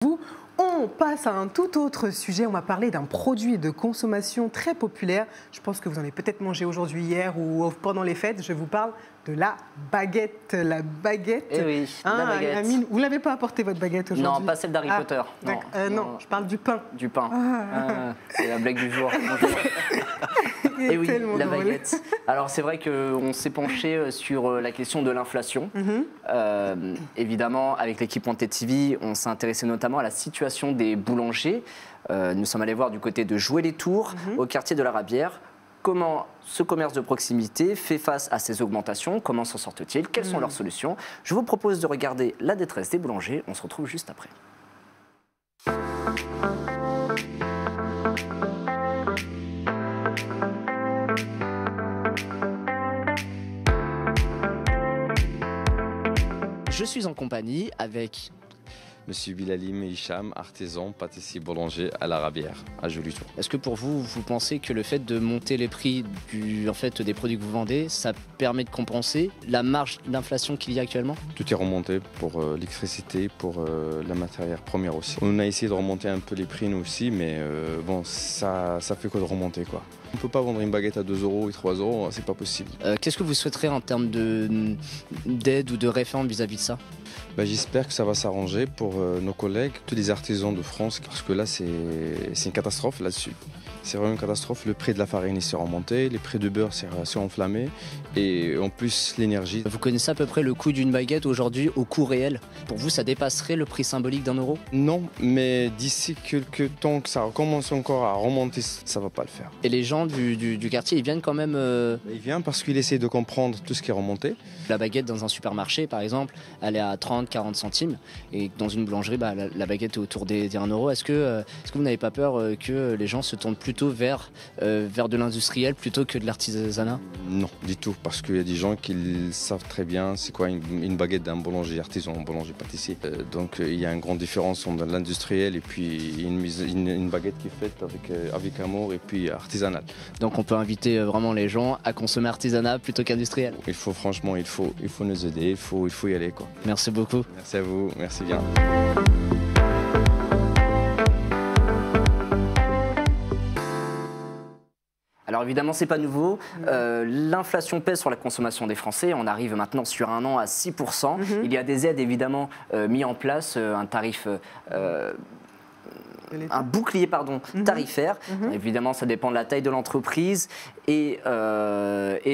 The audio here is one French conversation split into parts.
vous. On passe à un tout autre sujet. On va parler d'un produit de consommation très populaire. Je pense que vous en avez peut-être mangé aujourd'hui, hier ou pendant les fêtes. Je vous parle de la baguette. La baguette. Eh oui, la baguette. Amine, vous ne l'avez pas apporté votre baguette aujourd'hui? Non, pas celle d'Harry Potter. Non, je parle du pain. Du pain. C'est la blague du jour. Et oui, la baguette. Alors c'est vrai qu'on s'est penché sur la question de l'inflation. Évidemment, avec l'équipe Wanted TV, on s'est intéressé notamment à la situation des boulangers. Nous sommes allés voir du côté de Joué-les-Tours, au quartier de la Rabière. Comment ce commerce de proximité fait face à ces augmentations? Comment s'en sortent-ils? Quelles sont leurs solutions? Je vous propose de regarder la détresse des boulangers. On se retrouve juste après. Je suis en compagnie avec Monsieur Bilalim Hicham, artisan, pâtissier, boulanger à la Rabière, à Joué-les-Tours. Est-ce que pour vous, vous pensez que le fait de monter les prix des produits que vous vendez, ça permet de compenser la marge d'inflation qu'il y a actuellement? Tout est remonté pour l'électricité, pour la matière première aussi. On a essayé de remonter un peu les prix nous aussi, mais bon, ça fait que de remonter quoi. On ne peut pas vendre une baguette à 2 € et 3 €, c'est pas possible. Qu'est-ce que vous souhaiterez en termes d'aide ou de réforme vis-à-vis de ça? J'espère que ça va s'arranger pour nos collègues, tous les artisans de France, parce que là, c'est une catastrophe là-dessus. C'est vraiment une catastrophe. Le prix de la farine s'est remonté, les prix de beurre s'est enflammé et en plus l'énergie. Vous connaissez à peu près le coût d'une baguette aujourd'hui au coût réel? Pour vous, ça dépasserait le prix symbolique d'1 €? Non, mais d'ici quelques temps que ça recommence encore à remonter, ça ne va pas le faire. Et les gens du quartier, ils viennent quand même Ils viennent parce qu'ils essaient de comprendre tout ce qui est remonté. La baguette dans un supermarché, par exemple, elle est à 30-40 centimes. Et dans une boulangerie, la baguette est autour des 1 €. Est-ce que vous n'avez pas peur que les gens se tournent plutôt vers de l'industriel plutôt que de l'artisanat? Non, du tout, parce qu'il y a des gens qui savent très bien c'est quoi une baguette d'un boulanger artisan, un boulanger pâtissier. Donc il y a une grande différence entre l'industriel et puis une baguette qui est faite avec amour et puis artisanale. Donc on peut inviter vraiment les gens à consommer artisanat plutôt qu'industriel? Il faut franchement, il faut nous aider, il faut y aller quoi. Merci beaucoup. Merci à vous, merci bien. Alors évidemment, c'est pas nouveau. L'inflation pèse sur la consommation des Français. On arrive maintenant sur un an à 6%. Il y a des aides évidemment mises en place, un tarif... un bouclier tarifaire. Évidemment, ça dépend de la taille de l'entreprise et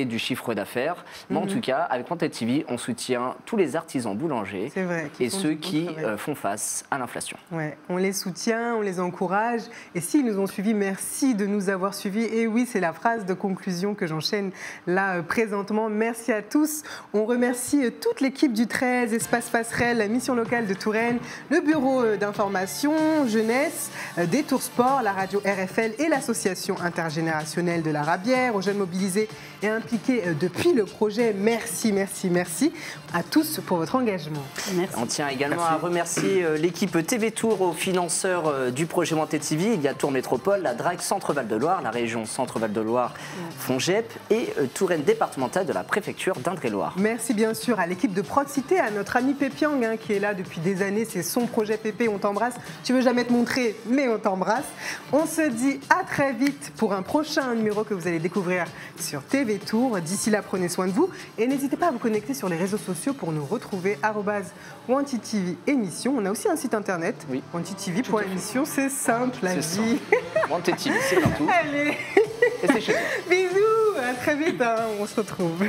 du chiffre d'affaires. Mais en tout cas, avec Wanted TV, on soutient tous les artisans boulangers et ceux qui font face à l'inflation. Ouais, on les soutient, on les encourage. Et s'ils nous ont suivis, merci de nous avoir suivis. Et oui, c'est la phrase de conclusion que j'enchaîne là présentement. Merci à tous. On remercie toute l'équipe du 13, Espace Passerelle, la mission locale de Touraine, le bureau d'information jeunesse, Détour Sport, la radio RFL et l'association intergénérationnelle de la Rabière, aux jeunes mobilisés et impliqués depuis le projet. Merci, merci, merci à tous pour votre engagement. Merci. On tient également à remercier l'équipe TV Tour, aux financeurs du projet Wanted TV. Il y a Tours Métropole, la DRAC Centre-Val de Loire, la région Centre-Val de Loire, FONGEP et Touraine départementale de la préfecture d'Indre-et-Loire. Merci bien sûr à l'équipe de Proxité, à notre ami Pépiang qui est là depuis des années. C'est son projet Pépé, on t'embrasse. Tu veux jamais te montrer, mais on t'embrasse. On se dit à très vite pour un prochain numéro que vous allez découvrir sur TV Tour. D'ici là, prenez soin de vous et n'hésitez pas à vous connecter sur les réseaux sociaux pour nous retrouver @Wanted TV émission. On a aussi un site internet, wantedtv.émission. C'est simple, la vie. Wanted TV, c'est partout. Allez. Et c'est chez toi. Bisous, à très vite, on se retrouve.